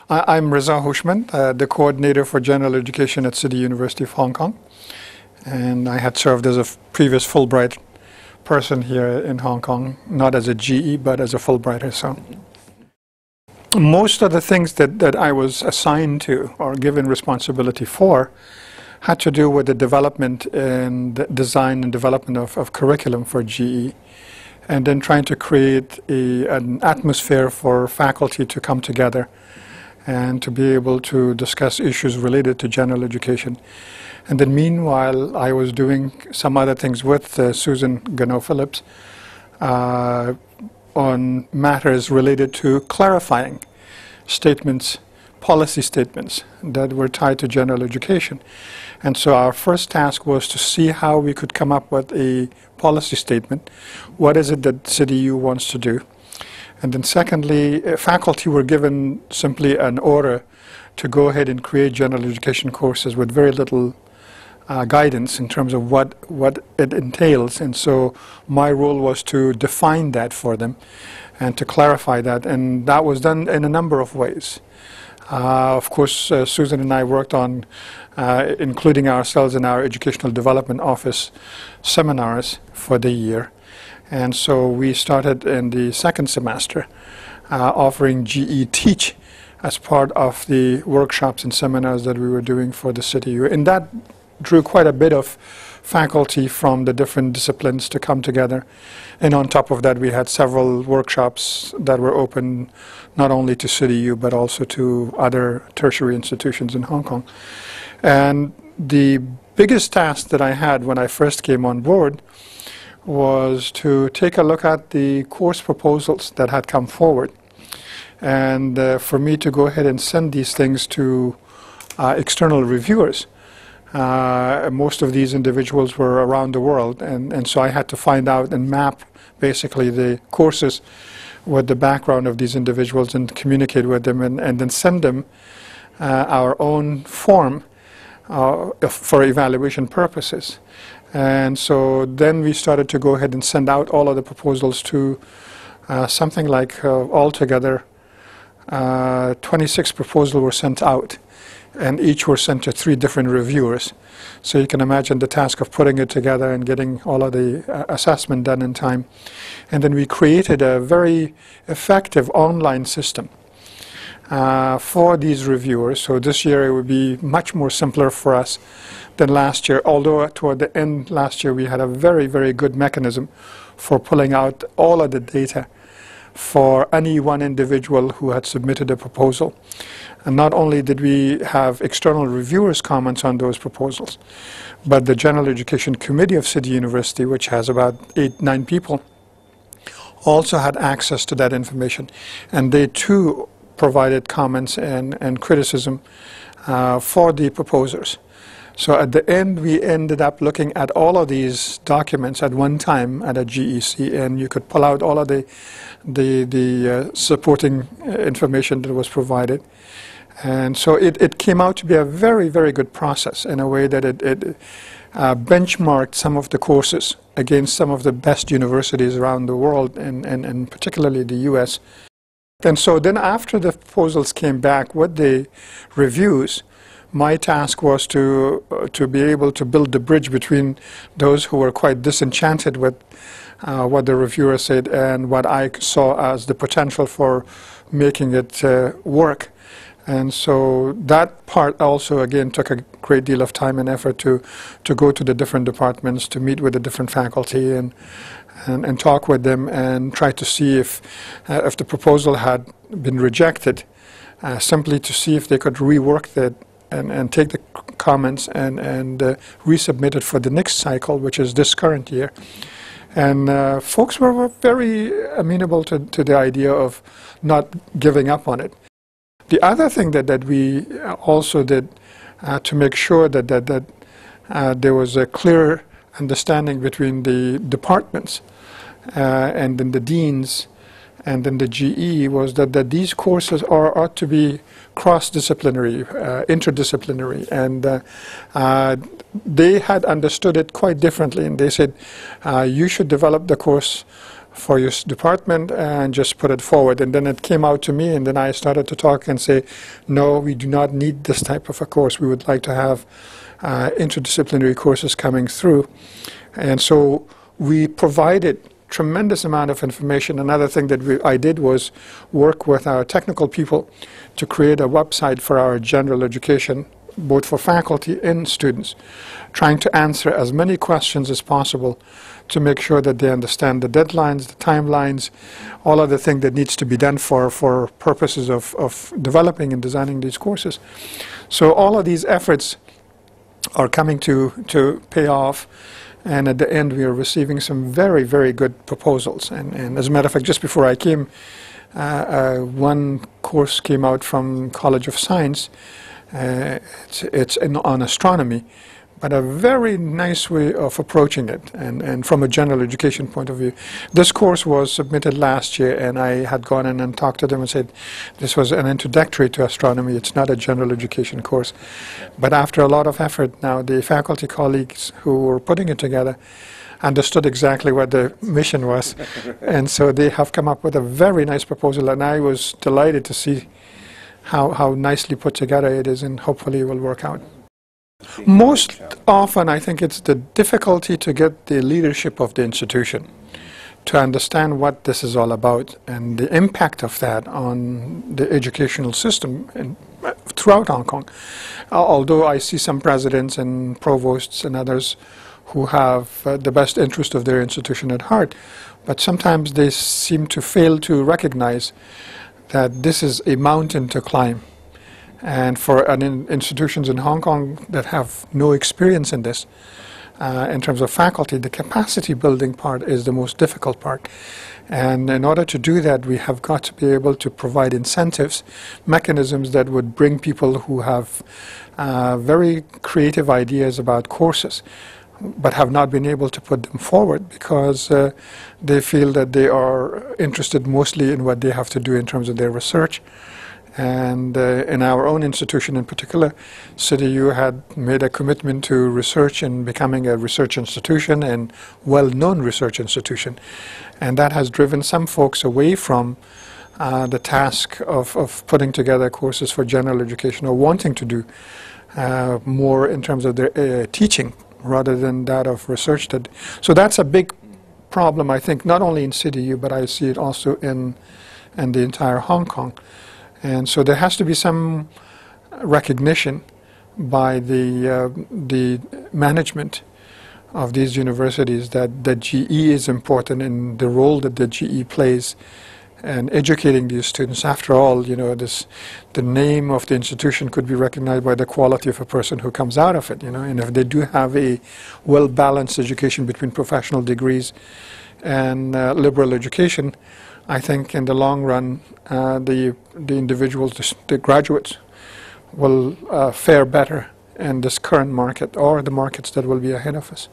I'm Reza Hoshmand, the coordinator for general education at City University of Hong Kong. And I had served as a previous Fulbright person here in Hong Kong, not as a GE, but as a Fulbrighter. So most of the things that I was assigned to or given responsibility for had to do with the development and design and development of curriculum for GE, and then trying to create an atmosphere for faculty to come together and to be able to discuss issues related to general education. And then meanwhile, I was doing some other things with Susan Gano-Phillips on matters related to clarifying statements, policy statements that were tied to general education. And so our first task was to see how we could come up with a policy statement. What is it that CityU wants to do? And then secondly, faculty were given simply an order to go ahead and create general education courses with very little guidance in terms of what it entails. And so my role was to define that for them and to clarify that. And that was done in a number of ways. Of course, Susan and I worked on including ourselves in our Educational Development Office seminars for the year. And so we started in the second semester offering GE Teach as part of the workshops and seminars that we were doing for the CityU. And that drew quite a bit of faculty from the different disciplines to come together. And on top of that, we had several workshops that were open not only to CityU but also to other tertiary institutions in Hong Kong. And the biggest task that I had when I first came on board was to take a look at the course proposals that had come forward, and for me to go ahead and send these things to external reviewers. Most of these individuals were around the world, and so I had to find out and map basically the courses with the background of these individuals and communicate with them, and then send them our own form for evaluation purposes. And so then we started to go ahead and send out all of the proposals to something like altogether 26 proposals were sent out, and each were sent to 3 different reviewers. So you can imagine the task of putting it together and getting all of the assessment done in time. And then we created a very effective online system for these reviewers. So this year it would be much more simpler for us than last year, although toward the end last year we had a very, very good mechanism for pulling out all of the data for any one individual who had submitted a proposal. And not only did we have external reviewers' comments on those proposals, but the General Education Committee of City University, which has about 8-9 people, also had access to that information. And they too provided comments and criticism for the proposers. So at the end, we ended up looking at all of these documents at one time at a GEC, and you could pull out all of the supporting information that was provided. And so it came out to be a very, very good process in a way that it benchmarked some of the courses against some of the best universities around the world, and particularly the US. And so then after the proposals came back with the reviews, my task was to be able to build the bridge between those who were quite disenchanted with what the reviewer said and what I saw as the potential for making it work. And so that part also, again, took a great deal of time and effort to go to the different departments, to meet with the different faculty and talk with them and try to see if the proposal had been rejected, simply to see if they could rework that and take the comments and resubmit it for the next cycle, which is this current year. And folks were very amenable to the idea of not giving up on it. The other thing that we also did to make sure that there was a clear understanding between the departments and then the deans and then the GE was that these courses ought to be cross-disciplinary, interdisciplinary, and they had understood it quite differently, and they said you should develop the course for your department, and just put it forward. And then it came out to me, and then I started to talk and say, no, we do not need this type of a course. We would like to have interdisciplinary courses coming through. And so we provided tremendous amount of information. Another thing that I did was work with our technical people to create a website for our general education, both for faculty and students, trying to answer as many questions as possible to make sure that they understand the deadlines, the timelines, all of the things that needs to be done for purposes of developing and designing these courses. So all of these efforts are coming to pay off, and at the end we are receiving some very, very good proposals. And as a matter of fact, just before I came, one course came out from College of Science. It's on astronomy, but a very nice way of approaching it, and from a general education point of view. This course was submitted last year, and I had gone in and talked to them and said this was an introductory to astronomy. It's not a general education course. But after a lot of effort now, the faculty colleagues who were putting it together understood exactly what the mission was, and so they have come up with a very nice proposal, and I was delighted to see how nicely put together it is, and hopefully it will work out. Most often, I think it's the difficulty to get the leadership of the institution to understand what this is all about and the impact of that on the educational system throughout Hong Kong. Although I see some presidents and provosts and others who have the best interest of their institution at heart, but sometimes they seem to fail to recognize that this is a mountain to climb. And for institutions in Hong Kong that have no experience in this, in terms of faculty, the capacity building part is the most difficult part. And in order to do that, we have got to be able to provide incentives, mechanisms that would bring people who have very creative ideas about courses, but have not been able to put them forward because they feel that they are interested mostly in what they have to do in terms of their research. And in our own institution in particular, CityU had made a commitment to research and becoming a research institution and well-known research institution. And that has driven some folks away from the task of putting together courses for general education, or wanting to do more in terms of their teaching rather than that of research. So that's a big problem, I think, not only in CityU, but I see it also in the entire Hong Kong. And so there has to be some recognition by the management of these universities that the GE is important, and the role that the GE plays in educating these students. After all, you know, the name of the institution could be recognized by the quality of a person who comes out of it, you know. And if they do have a well-balanced education between professional degrees and liberal education, I think in the long run, the individuals, the graduates, will fare better in this current market or the markets that will be ahead of us.